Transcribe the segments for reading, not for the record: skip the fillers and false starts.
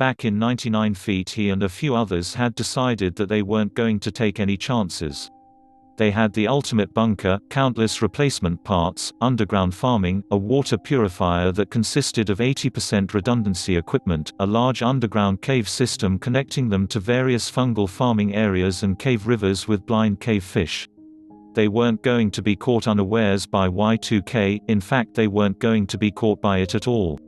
Back in 99 feet he and a few others had decided that they weren't going to take any chances. They had the ultimate bunker, countless replacement parts, underground farming, a water purifier that consisted of 80% redundancy equipment, a large underground cave system connecting them to various fungal farming areas and cave rivers with blind cave fish. They weren't going to be caught unawares by Y2K, in fact they weren't going to be caught by it at all.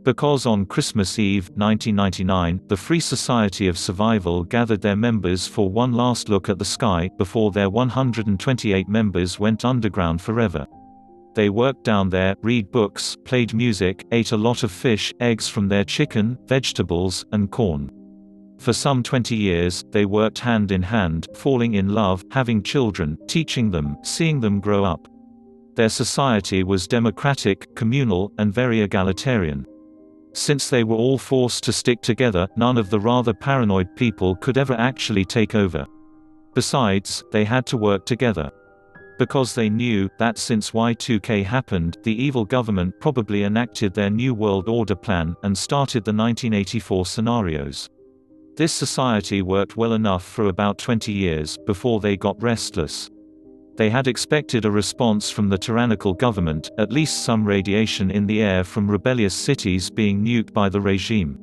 Because on Christmas Eve, 1999, the Free Society of Survival gathered their members for one last look at the sky, before their 128 members went underground forever. They worked down there, read books, played music, ate a lot of fish, eggs from their chicken, vegetables, and corn. For some 20 years, they worked hand in hand, falling in love, having children, teaching them, seeing them grow up. Their society was democratic, communal, and very egalitarian. Since they were all forced to stick together, none of the rather paranoid people could ever actually take over. Besides, they had to work together. Because they knew that since Y2K happened, the evil government probably enacted their New World Order plan, and started the 1984 scenarios. This society worked well enough for about 20 years, before they got restless. They had expected a response from the tyrannical government, at least some radiation in the air from rebellious cities being nuked by the regime.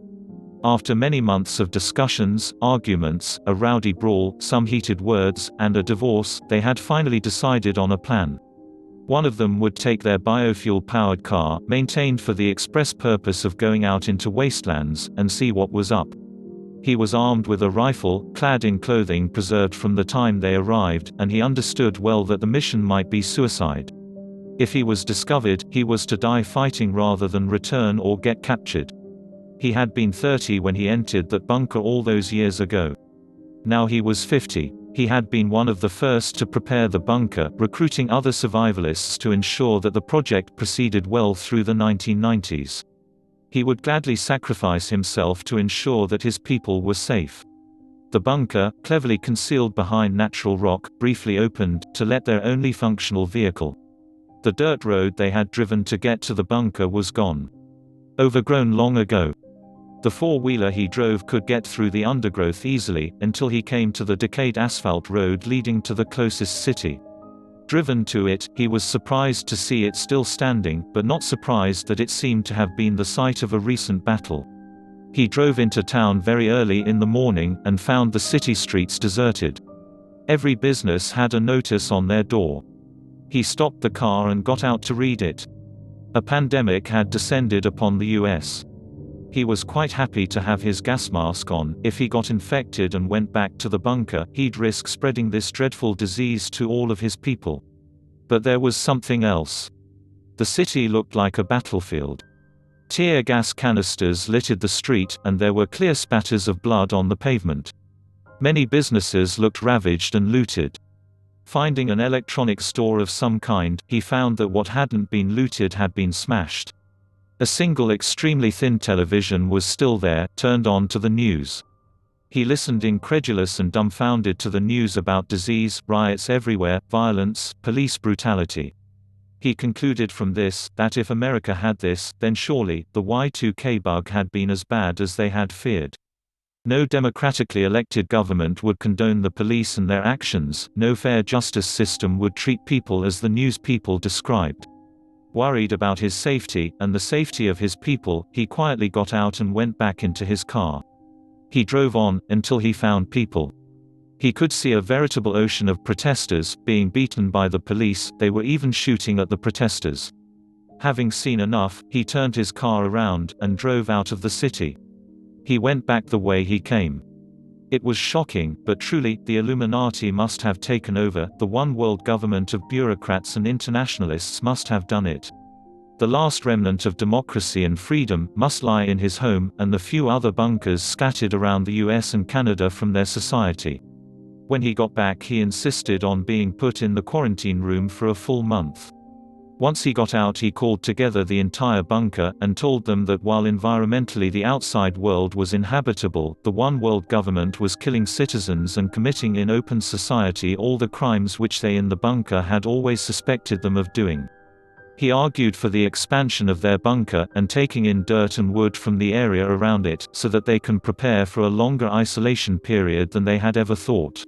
After many months of discussions, arguments, a rowdy brawl, some heated words, and a divorce, they had finally decided on a plan. One of them would take their biofuel-powered car, maintained for the express purpose of going out into wastelands, and see what was up. He was armed with a rifle, clad in clothing preserved from the time they arrived, and he understood well that the mission might be suicide. If he was discovered, he was to die fighting rather than return or get captured. He had been 30 when he entered that bunker all those years ago. Now he was 50. He had been one of the first to prepare the bunker, recruiting other survivalists to ensure that the project proceeded well through the 1990s. He would gladly sacrifice himself to ensure that his people were safe. The bunker, cleverly concealed behind natural rock, briefly opened, to let their only functional vehicle. The dirt road they had driven to get to the bunker was gone. Overgrown long ago. The four-wheeler he drove could get through the undergrowth easily, until he came to the decayed asphalt road leading to the closest city. Driven to it, he was surprised to see it still standing, but not surprised that it seemed to have been the site of a recent battle. He drove into town very early in the morning, and found the city streets deserted. Every business had a notice on their door. He stopped the car and got out to read it. A pandemic had descended upon the US. He was quite happy to have his gas mask on. If he got infected and went back to the bunker, he'd risk spreading this dreadful disease to all of his people. But there was something else. The city looked like a battlefield. Tear gas canisters littered the street, and there were clear spatters of blood on the pavement. Many businesses looked ravaged and looted. Finding an electronics store of some kind, he found that what hadn't been looted had been smashed. A single extremely thin television was still there, turned on to the news. He listened incredulous and dumbfounded to the news about disease, riots everywhere, violence, police brutality. He concluded from this, that if America had this, then surely, the Y2K bug had been as bad as they had feared. No democratically elected government would condone the police and their actions, no fair justice system would treat people as the news people described. Worried about his safety, and the safety of his people, he quietly got out and went back into his car. He drove on, until he found people. He could see a veritable ocean of protesters, being beaten by the police. They were even shooting at the protesters. Having seen enough, he turned his car around, and drove out of the city. He went back the way he came. It was shocking, but truly, the Illuminati must have taken over. The one world government of bureaucrats and internationalists must have done it. The last remnant of democracy and freedom must lie in his home, and the few other bunkers scattered around the US and Canada from their society. When he got back, he insisted on being put in the quarantine room for a full month. Once he got out, he called together the entire bunker, and told them that while environmentally the outside world was inhabitable, the one world government was killing citizens and committing in open society all the crimes which they in the bunker had always suspected them of doing. He argued for the expansion of their bunker, and taking in dirt and wood from the area around it, so that they can prepare for a longer isolation period than they had ever thought.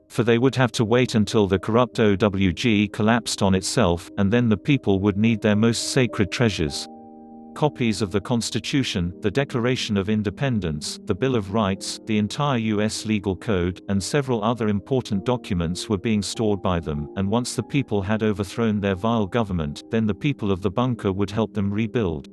For they would have to wait until the corrupt OWG collapsed on itself, and then the people would need their most sacred treasures. Copies of the Constitution, the Declaration of Independence, the Bill of Rights, the entire U.S. legal code, and several other important documents were being stored by them, and once the people had overthrown their vile government, then the people of the bunker would help them rebuild.